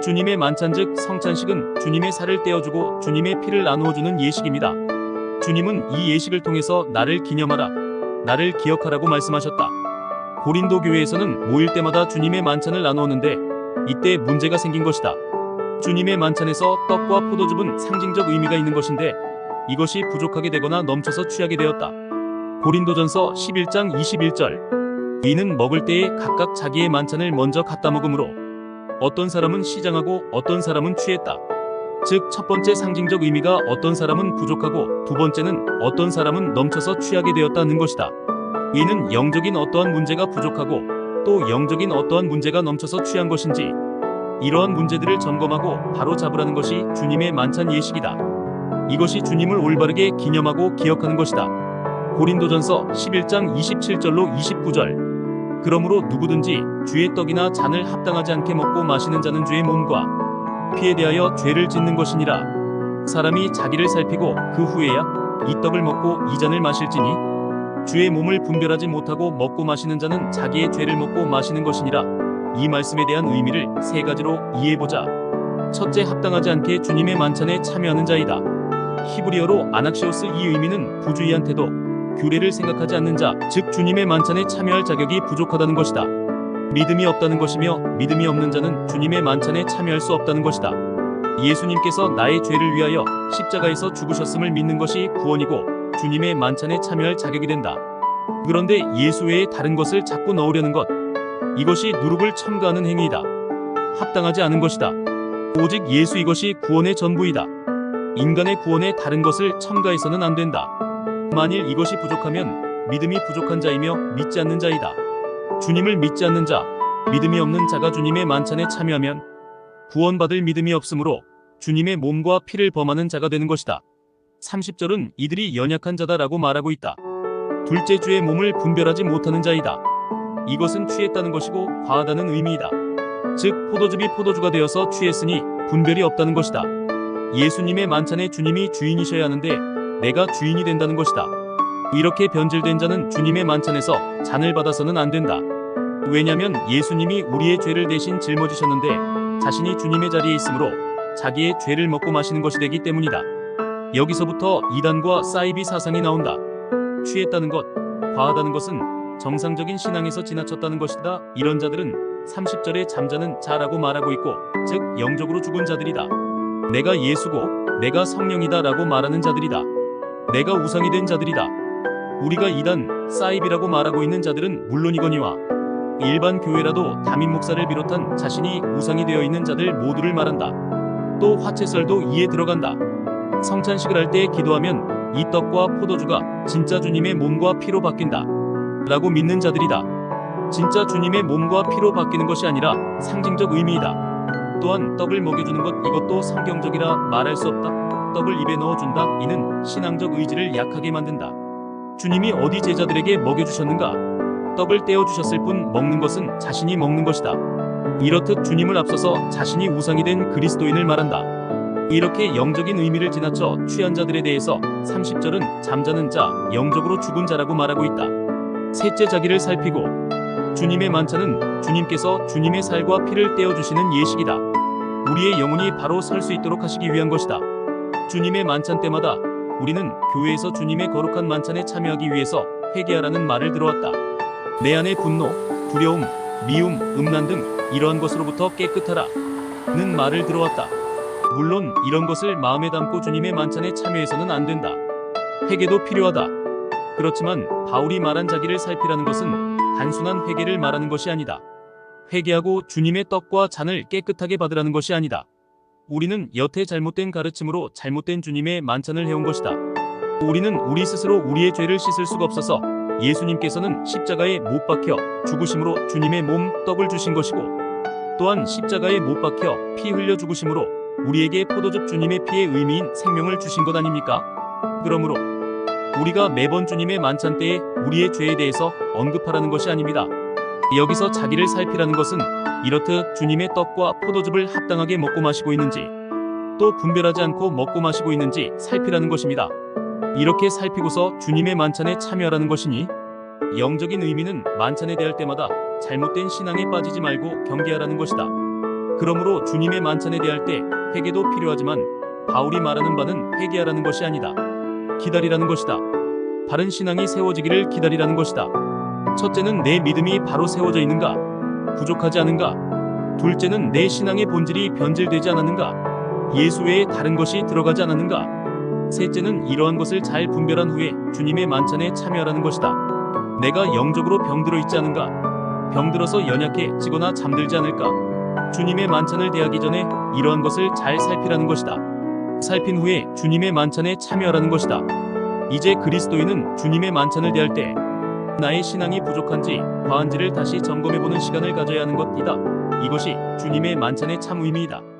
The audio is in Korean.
주님의 만찬 즉 성찬식은 주님의 살을 떼어주고 주님의 피를 나누어주는 예식입니다. 주님은 이 예식을 통해서 나를 기념하라, 나를 기억하라고 말씀하셨다. 고린도 교회에서는 모일 때마다 주님의 만찬을 나누었는데 이때 문제가 생긴 것이다. 주님의 만찬에서 떡과 포도즙은 상징적 의미가 있는 것인데 이것이 부족하게 되거나 넘쳐서 취하게 되었다. 고린도전서 11장 21절. 이는 먹을 때에 각각 자기의 만찬을 먼저 갖다 먹으므로 어떤 사람은 시장하고 어떤 사람은 취했다. 즉 첫 번째 상징적 의미가 어떤 사람은 부족하고 두 번째는 어떤 사람은 넘쳐서 취하게 되었다는 것이다. 이는 영적인 어떠한 문제가 부족하고 또 영적인 어떠한 문제가 넘쳐서 취한 것인지 이러한 문제들을 점검하고 바로 잡으라는 것이 주님의 만찬 예식이다. 이것이 주님을 올바르게 기념하고 기억하는 것이다. 고린도전서 11장 27절로 29절. 그러므로 누구든지 주의 떡이나 잔을 합당하지 않게 먹고 마시는 자는 주의 몸과 피에 대하여 죄를 짓는 것이니라. 사람이 자기를 살피고 그 후에야 이 떡을 먹고 이 잔을 마실지니 주의 몸을 분별하지 못하고 먹고 마시는 자는 자기의 죄를 먹고 마시는 것이니라. 이 말씀에 대한 의미를 세 가지로 이해해보자. 첫째, 합당하지 않게 주님의 만찬에 참여하는 자이다. 히브리어로 아낙시오스. 이 의미는 부주의한 태도, 규례를 생각하지 않는 자, 즉 주님의 만찬에 참여할 자격이 부족하다는 것이다. 믿음이 없다는 것이며 믿음이 없는 자는 주님의 만찬에 참여할 수 없다는 것이다. 예수님께서 나의 죄를 위하여 십자가에서 죽으셨음을 믿는 것이 구원이고 주님의 만찬에 참여할 자격이 된다. 그런데 예수 외에 다른 것을 자꾸 넣으려는 것, 이것이 누룩을 첨가하는 행위이다. 합당하지 않은 것이다. 오직 예수, 이것이 구원의 전부이다. 인간의 구원에 다른 것을 첨가해서는 안 된다. 만일 이것이 부족하면 믿음이 부족한 자이며 믿지 않는 자이다. 주님을 믿지 않는 자, 믿음이 없는 자가 주님의 만찬에 참여하면 구원받을 믿음이 없으므로 주님의 몸과 피를 범하는 자가 되는 것이다. 30절은 이들이 연약한 자다라고 말하고 있다. 둘째, 주의 몸을 분별하지 못하는 자이다. 이것은 취했다는 것이고 과하다는 의미이다. 즉 포도즙이 포도주가 되어서 취했으니 분별이 없다는 것이다. 예수님의 만찬에 주님이 주인이셔야 하는데 내가 주인이 된다는 것이다. 이렇게 변질된 자는 주님의 만찬에서 잔을 받아서는 안 된다. 왜냐하면 예수님이 우리의 죄를 대신 짊어지셨는데 자신이 주님의 자리에 있으므로 자기의 죄를 먹고 마시는 것이 되기 때문이다. 여기서부터 이단과 사이비 사상이 나온다. 취했다는 것, 과하다는 것은 정상적인 신앙에서 지나쳤다는 것이다. 이런 자들은 30절에 잠자는 자라고 말하고 있고, 즉 영적으로 죽은 자들이다. 내가 예수고 내가 성령이다 라고 말하는 자들이다. 내가 우상이 된 자들이다. 우리가 이단, 사이비라고 말하고 있는 자들은 물론이거니와 일반 교회라도 담임 목사를 비롯한 자신이 우상이 되어 있는 자들 모두를 말한다. 또 화채설도 이에 들어간다. 성찬식을 할 때 기도하면 이 떡과 포도주가 진짜 주님의 몸과 피로 바뀐다 라고 믿는 자들이다. 진짜 주님의 몸과 피로 바뀌는 것이 아니라 상징적 의미이다. 또한 떡을 먹여주는 것, 이것도 성경적이라 말할 수 없다. 떡을 입에 넣어준다. 이는 신앙적 의지를 약하게 만든다. 주님이 어디 제자들에게 먹여주셨는가? 떡을 떼어주셨을 뿐 먹는 것은 자신이 먹는 것이다. 이렇듯 주님을 앞서서 자신이 우상이 된 그리스도인을 말한다. 이렇게 영적인 의미를 지나쳐 취한 자들에 대해서 30절은 잠자는 자, 영적으로 죽은 자라고 말하고 있다. 셋째, 자기를 살피고. 주님의 만찬은 주님께서 주님의 살과 피를 떼어주시는 예식이다. 우리의 영혼이 바로 설 수 있도록 하시기 위한 것이다. 주님의 만찬 때마다 우리는 교회에서 주님의 거룩한 만찬에 참여하기 위해서 회개하라는 말을 들어왔다. 내 안의 분노, 두려움, 미움, 음란 등 이러한 것으로부터 깨끗하라 는 말을 들어왔다. 물론 이런 것을 마음에 담고 주님의 만찬에 참여해서는 안 된다. 회개도 필요하다. 그렇지만 바울이 말한 자기를 살피라는 것은 단순한 회개를 말하는 것이 아니다. 회개하고 주님의 떡과 잔을 깨끗하게 받으라는 것이 아니다. 우리는 여태 잘못된 가르침으로 잘못된 주님의 만찬을 해온 것이다. 우리는 우리 스스로 우리의 죄를 씻을 수가 없어서 예수님께서는 십자가에 못 박혀 죽으심으로 주님의 몸, 떡을 주신 것이고, 또한 십자가에 못 박혀 피 흘려 죽으심으로 우리에게 포도즙 주님의 피의 의미인 생명을 주신 것 아닙니까? 그러므로 우리가 매번 주님의 만찬 때에 우리의 죄에 대해서 언급하라는 것이 아닙니다. 여기서 자기를 살피라는 것은 이렇듯 주님의 떡과 포도즙을 합당하게 먹고 마시고 있는지, 또 분별하지 않고 먹고 마시고 있는지 살피라는 것입니다. 이렇게 살피고서 주님의 만찬에 참여하라는 것이니, 영적인 의미는 만찬에 대할 때마다 잘못된 신앙에 빠지지 말고 경계하라는 것이다. 그러므로 주님의 만찬에 대할 때 회개도 필요하지만 바울이 말하는 바는 회개하라는 것이 아니다. 기다리라는 것이다. 바른 신앙이 세워지기를 기다리라는 것이다. 첫째는 내 믿음이 바로 세워져 있는가? 부족하지 않은가? 둘째는 내 신앙의 본질이 변질되지 않았는가? 예수 외에 다른 것이 들어가지 않았는가? 셋째는 이러한 것을 잘 분별한 후에 주님의 만찬에 참여하라는 것이다. 내가 영적으로 병들어 있지 않은가? 병들어서 연약해지거나 잠들지 않을까? 주님의 만찬을 대하기 전에 이러한 것을 잘 살피라는 것이다. 살핀 후에 주님의 만찬에 참여하라는 것이다. 이제 그리스도인은 주님의 만찬을 대할 때 나의 신앙이 부족한지 과한지를 다시 점검해보는 시간을 가져야 하는 것이다. 이것이 주님의 만찬의 참 의미이다.